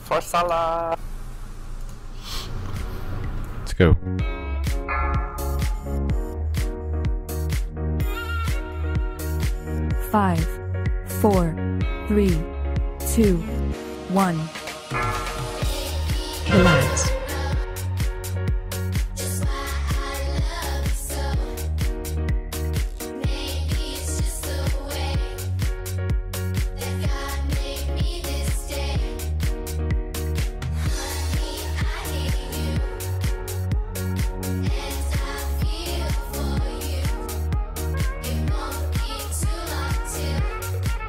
For Salah. Let's go. Five, 4, 3, 2, 1. Relax.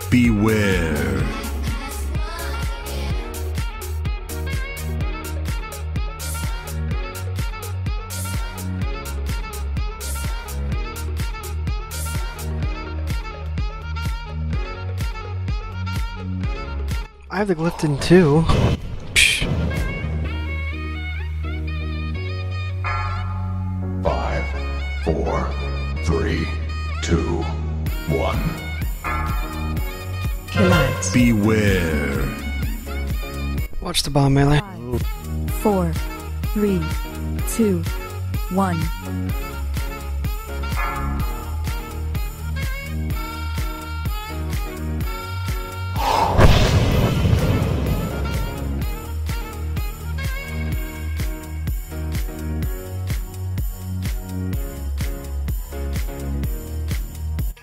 Beware. I have the Glypton too. Psh. 5, 4, 3, 2, 1. Relax. Beware. Watch the bomb melee. 4, 3, 2, 1.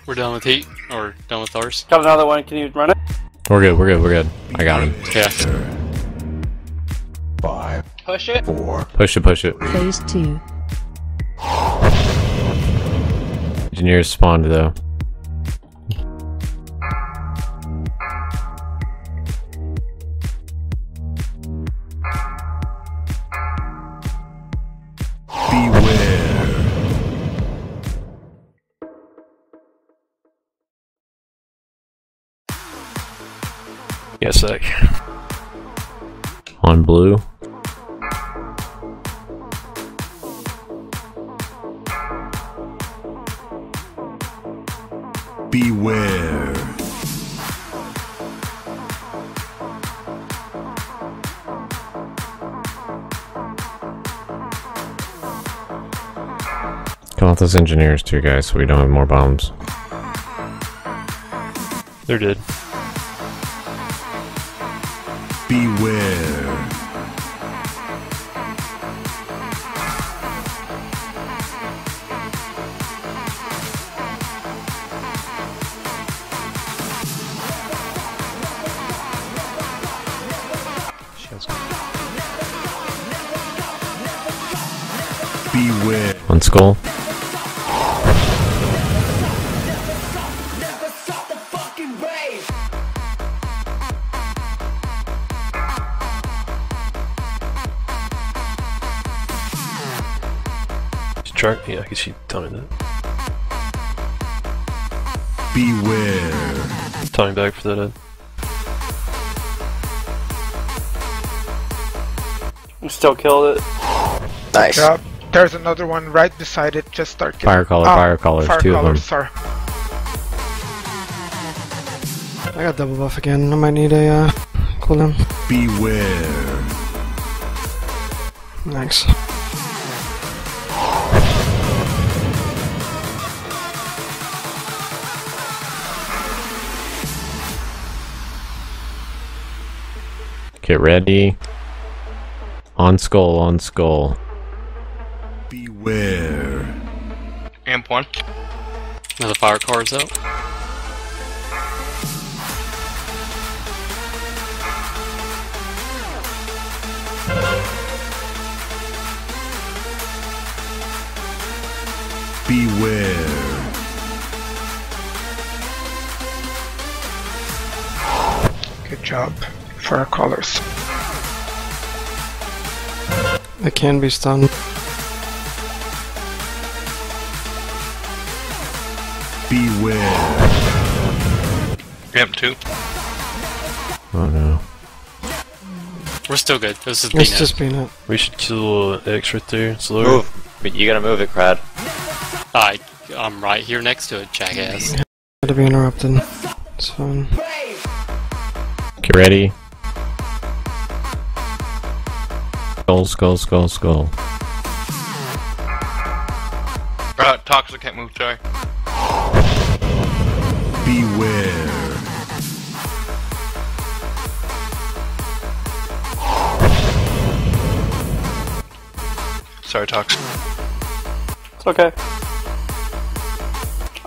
We're done with heat, or done with ours. Got another one, can you run it? We're good, we're good, we're good. I got him. Yeah. 5, Push it. 4. Push it, push it. Phase 2. Engineers spawned though. Beware. Yes, sec. On blue. Beware. Come off those engineers too, guys, so we don't have more bombs. They're dead. Beware. Beware. On skull. Yeah, I guess she told me that. Beware. Timing back for that, Ed. You still killed it. Nice. Yeah, there's another one right beside it. Just start killing. Fire caller, fire callers, Fire two of them. callers, sorry. I got double buff again. I might need a cooldown. Beware. Thanks. Get ready. On skull, on skull. Beware. Amp 1. Another fire card's out. Beware. Good job. Fire callers. It can be stunned. Beware. Amp 2. Oh no. We're still good. This is It's peanut. just peanut. We should kill X right there. It's lower. Move. But you gotta move it, Crad. I'm right here next to it, jackass. Had to be interrupted. It's fine. Get ready. Skull. Toxic can't move, sorry. Beware. Sorry, Toxic. It's okay.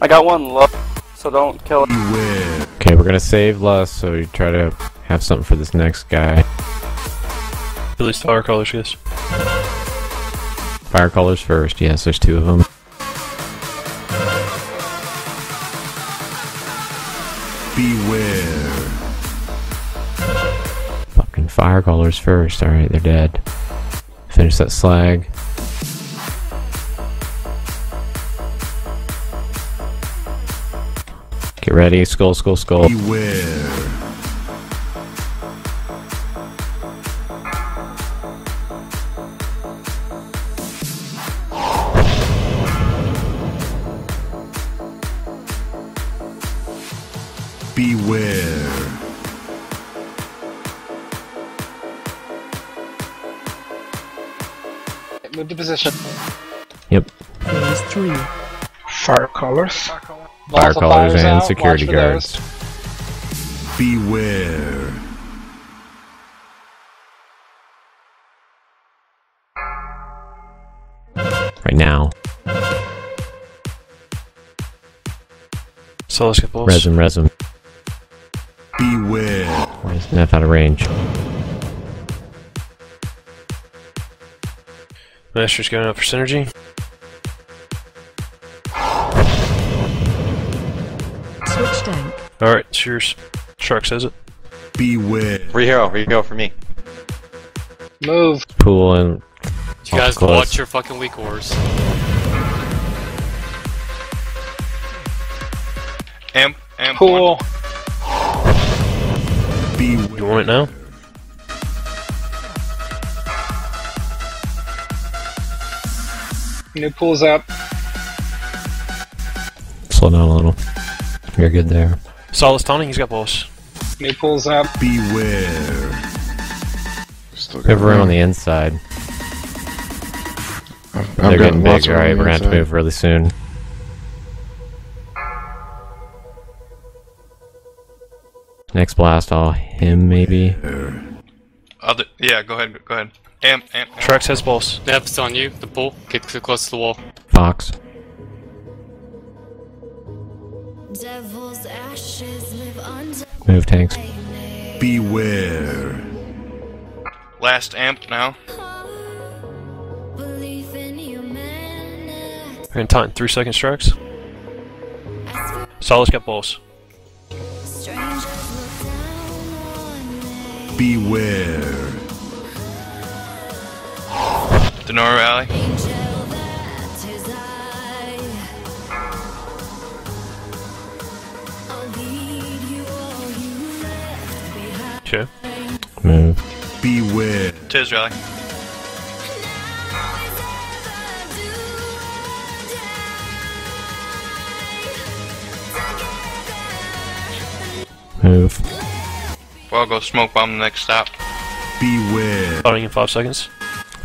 I got one low, so don't kill it. Beware. Okay, we're gonna save Lust, so you try to have something for this next guy. At least fire colors, guys. Fire colors first. Yes, there's 2 of them. Beware. Fucking fire colors first. Alright, they're dead. Finish that slag. Get ready. Skull. Beware. Beware. Move to position. Yep. Phase 3. Fire colors. Fire colors and security guards. Beware. Right now. So let's get balls. Resin. Beware. Why is Neff out of range? Master's going up for synergy. Switch tank. Alright, it's yours. Shark says it. Beware. Re-hero for me. Move. Pool and You guys close. watch your fucking weak ores. Amp Pool. Beware. You want it now? New pool's up. slow down a little. You're good there. Solid's taunting, he's got balls. New pool's up. Beware. We have room on the inside. They're getting big, alright, we're gonna have to move really soon. Next blast, I'll him maybe. Yeah, go ahead. Amp. Trax has balls. Yep, it's on you. The bull. Get too close to the wall. Fox. Move tanks. Beware. Last amp now. We're gonna taunt in 3 seconds, Trax. Solid's got balls. Beware. Denora Alley. Okay. Move. Beware. Tiz Rally. Move. Well, I'll go smoke bomb the next stop. Beware. Taunting in 5 seconds.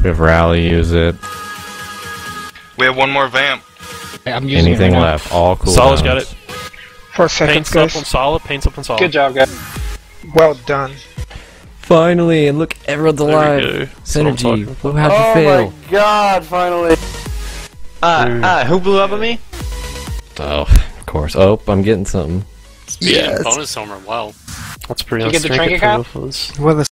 We have rally, use it. We have one more vamp. I'm using Anything it right now. left, all cool. Solid's got it. 4 seconds, Paints up on guys. solid, paints up on solid. Good job, guys. Well done. Finally, and look, everyone's There we alive. go. That's what I'm Synergy. talking Well, how'd you fail? my god, finally. Who blew up at me? Oh, of course. Oh, I'm getting something. Yes. Bonus homer, wow. That's pretty Did you get the nice. trinket cap? With a